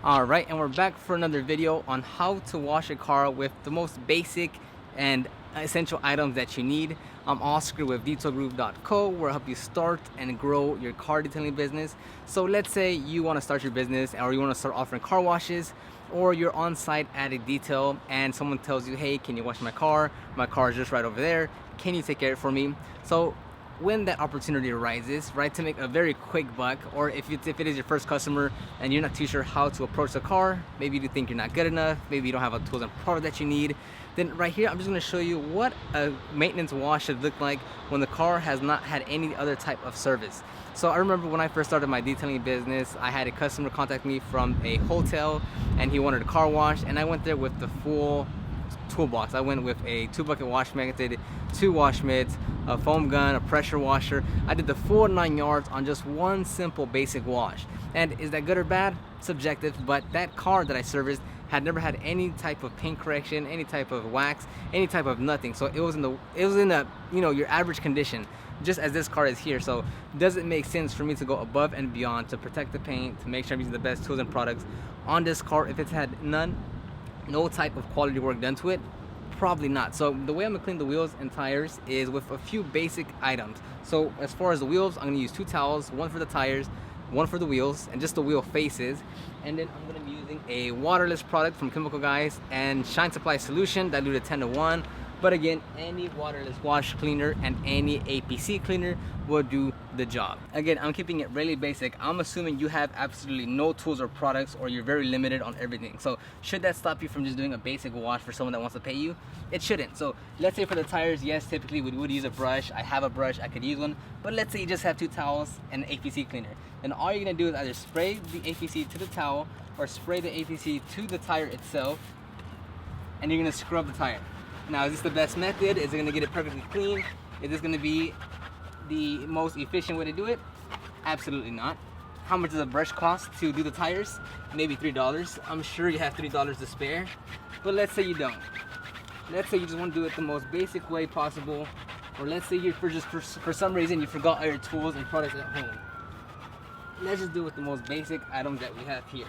Alright, and we're back for another video on how to wash a car with the most basic and essential items that you need. I'm Oscar with detailgroup.co, where I help you start and grow your car detailing business. So let's say you want to start your business, or you want to start offering car washes, or you're on site at a detail and someone tells you, hey, can you wash my car? My car is just right over there. Can you take care of it for me? So when that opportunity arises, right, to make a very quick buck, or if it is your first customer and you're not too sure how to approach the car, maybe you think you're not good enough, maybe you don't have a tools and product that you need, then right here I'm just going to show you what a maintenance wash should look like when the car has not had any other type of service. So I remember when I first started my detailing business, I had a customer contact me from a hotel and he wanted a car wash, and I went there with the full toolbox. I went with a 2-bucket wash method, 2 wash mitts, a foam gun, a pressure washer. I did the full 9 yards on just one simple basic wash. And is that good or bad? Subjective, but that car that I serviced had never had any type of paint correction, any type of wax, any type of nothing. So it was in the your average condition, just as this car is here. So does it make sense for me to go above and beyond to protect the paint, to make sure I'm using the best tools and products on this car if it's had no type of quality work done to it? Probably not. So the way I'm gonna clean the wheels and tires is with a few basic items. So as far as the wheels, I'm gonna use 2 towels, one for the tires, one for the wheels, and just the wheel faces. And then I'm gonna be using a waterless product from Chemical Guys and Shine Supply solution diluted 10:1. But again, any waterless wash cleaner and any APC cleaner will do the job. Again, I'm keeping it really basic. I'm assuming you have absolutely no tools or products, or you're very limited on everything. So should that stop you from just doing a basic wash for someone that wants to pay you? It shouldn't. So let's say for the tires, yes, typically we would use a brush. I have a brush, I could use one. But let's say you just have 2 towels and an APC cleaner. Then all you're gonna do is either spray the APC to the towel or spray the APC to the tire itself, and you're gonna scrub the tire. Now, is this the best method? Is it gonna get it perfectly clean? Is this gonna be the most efficient way to do it? Absolutely not. How much does a brush cost to do the tires? Maybe $3. I'm sure you have $3 to spare, but let's say you don't. Let's say you just want to do it the most basic way possible, or let's say for some reason you forgot all your tools and products at home. Let's just do it with the most basic items that we have here.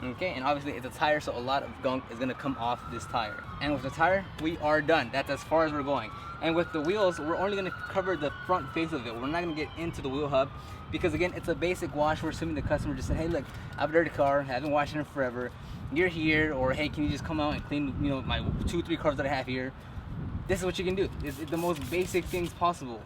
Okay, and obviously it's a tire, so a lot of gunk is gonna come off this tire. And with the tire, we are done. That's as far as we're going. And with the wheels, we're only gonna cover the front face of it. We're not gonna get into the wheel hub, because again, it's a basic wash. We're assuming the customer just said, hey, look, I have a dirty car, I haven't washed it in forever. You're here, or hey, can you just come out and clean, my 2-3 cars that I have here? This is what you can do. It's the most basic things possible.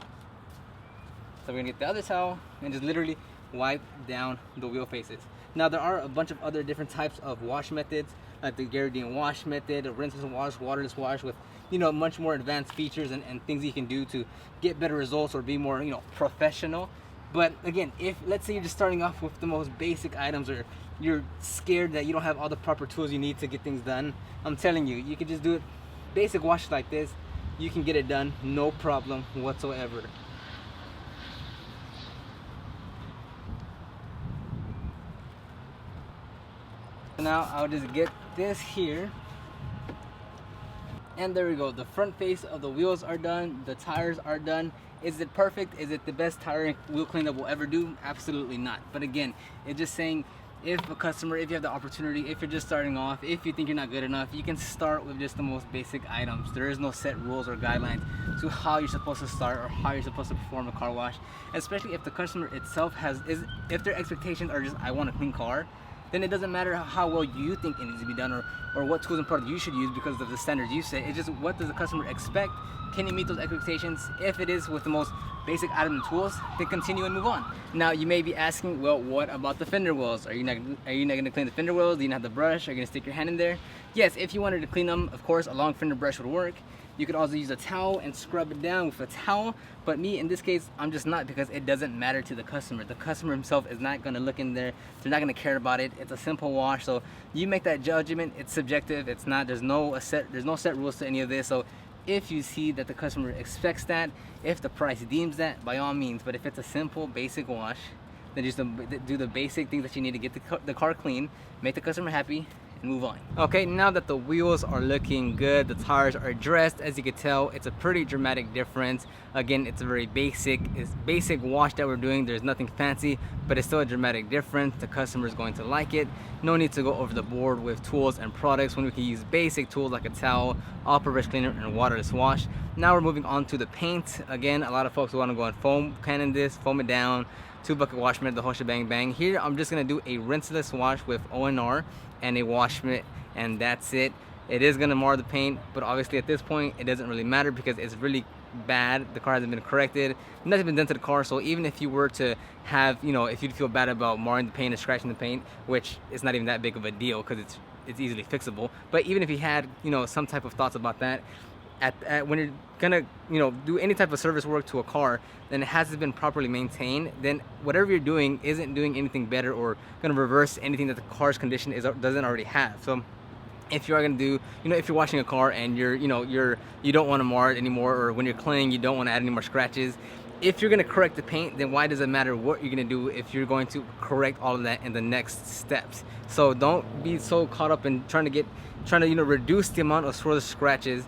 So we're gonna get the other towel and just literally wipe down the wheel faces. Now there are a bunch of other different types of wash methods, like the Garridine wash method, a rinseless wash, waterless wash, with much more advanced features and things you can do to get better results or be more professional. But again, if let's say you're just starting off with the most basic items, or you're scared that you don't have all the proper tools you need to get things done, I'm telling you, you can just do it basic wash like this. You can get it done, no problem whatsoever. Now I'll just get this here, and there we go. The front face of the wheels are done, the tires are done. Is it perfect? Is it the best tire and wheel cleanup we'll ever do? Absolutely not. But again, it's just saying, if you have the opportunity, if you're just starting off, if you think you're not good enough, you can start with just the most basic items. There is no set rules or guidelines to how you're supposed to start or how you're supposed to perform a car wash, especially if the customer itself if their expectations are just, I want a clean car. Then it doesn't matter how well you think it needs to be done, or what tools and products you should use because of the standards you set. It's just, what does the customer expect? Can you meet those expectations? If it is with the most basic item and tools, then continue and move on. Now you may be asking, well, what about the fender wheels? Are you not going to clean the fender wheels? Do you not have the brush? Are you going to stick your hand in there? Yes, if you wanted to clean them, of course, a long fender brush would work. You could also use a towel and scrub it down with a towel, but me, in this case, I'm just not, because it doesn't matter to the customer. The customer himself is not gonna look in there. They're not gonna care about it. It's a simple wash, so you make that judgment. It's subjective. It's not. There's no set rules to any of this. So if you see that the customer expects that, if the price deems that, by all means. But if it's a simple basic wash, then just do the basic things that you need to get the car clean, make the customer happy, and move on. Okay, now that the wheels are looking good, the tires are dressed, as you can tell, it's a pretty dramatic difference. Again, it's a very basic wash that we're doing. There's nothing fancy, but it's still a dramatic difference. The customer is going to like it. No need to go over the board with tools and products when we can use basic tools like a towel, all-purpose cleaner, and waterless wash. Now we're moving on to the paint. Again, a lot of folks want to go and foam cannon this, foam it down, 2-bucket wash mitt, the whole shebang bang. Here I'm just gonna do a rinseless wash with ONR and a wash mitt, and that's it. It is gonna mar the paint, but obviously at this point it doesn't really matter because it's really bad. The car hasn't been corrected, nothing's been done to the car. So even if you were to have, if you'd feel bad about marring the paint and scratching the paint, which is not even that big of a deal because it's easily fixable, but even if you had some type of thoughts about that, when you're gonna do any type of service work to a car, then it hasn't been properly maintained, then whatever you're doing isn't doing anything better or gonna reverse anything that the car's condition doesn't already have. So if you are gonna do, if you're washing a car and you don't want to mar it anymore, or when you're cleaning you don't want to add any more scratches, if you're gonna correct the paint, then why does it matter what you're gonna do if you're going to correct all of that in the next steps? So don't be so caught up in trying to reduce the amount of swirls, scratches,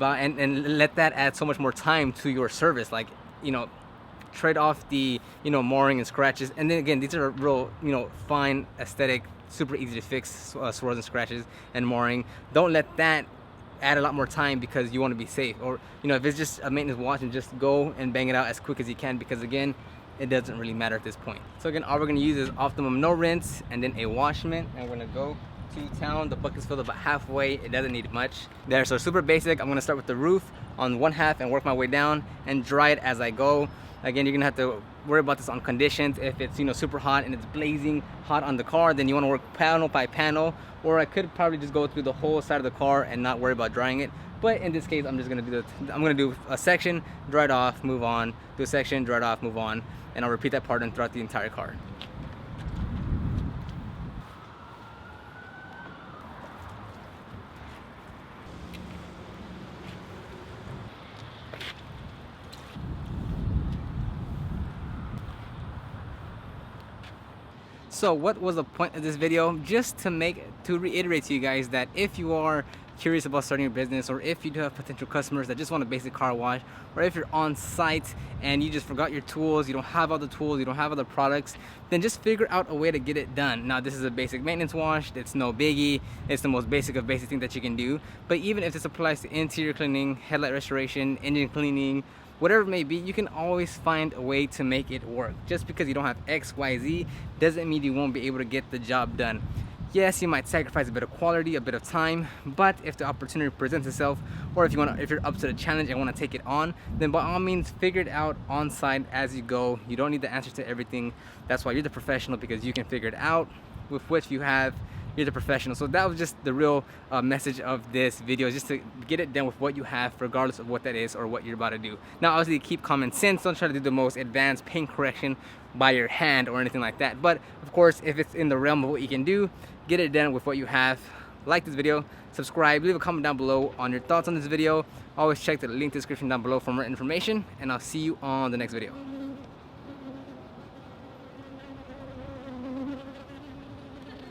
and let that add so much more time to your service. Like, trade off the marring and scratches. And then again, these are real fine aesthetic, super easy to fix swirls and scratches and marring. Don't let that add a lot more time because you want to be safe. Or if it's just a maintenance wash, and just go and bang it out as quick as you can, because again, it doesn't really matter at this point. So again, all we're going to use is Optimum no rinse and then a wash mitt, and we're going to go to town. The bucket's filled about halfway. It doesn't need much there, so super basic. I'm gonna start with the roof on one half and work my way down and dry it as I go. Again, you're gonna have to worry about this on conditions. If it's super hot and it's blazing hot on the car, then you want to work panel by panel, or I could probably just go through the whole side of the car and not worry about drying it. But in this case, I'm just gonna do a section, dry it off, move on, do a section, dry it off, move on, and I'll repeat that pattern throughout the entire car. So what was the point of this video? Just to reiterate to you guys that if you are curious about starting your business, or if you do have potential customers that just want a basic car wash, or if you're on site and you just forgot your tools, you don't have all the tools, you don't have all the products, then just figure out a way to get it done. Now, this is a basic maintenance wash. It's no biggie. It's the most basic of basic things that you can do. But even if this applies to interior cleaning, headlight restoration, engine cleaning, whatever it may be, you can always find a way to make it work. Just because you don't have X, Y, Z doesn't mean you won't be able to get the job done. Yes, you might sacrifice a bit of quality, a bit of time, but if the opportunity presents itself, or if you're up to the challenge and want to take it on, then by all means figure it out on site as you go. You don't need the answers to everything. That's why you're the professional, because you can figure it out. With what you have, you're the professional. So that was just the real message of this video, just to get it done with what you have, regardless of what that is or what you're about to do. Now, obviously, keep common sense. Don't try to do the most advanced paint correction by your hand or anything like that. But of course, if it's in the realm of what you can do, get it done with what you have. Like this video, subscribe, leave a comment down below on your thoughts on this video. Always check the link description down below for more information, and I'll see you on the next video.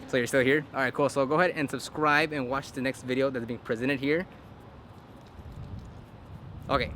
So you're still here? All right, cool. So go ahead and subscribe and watch the next video that's being presented here. Okay.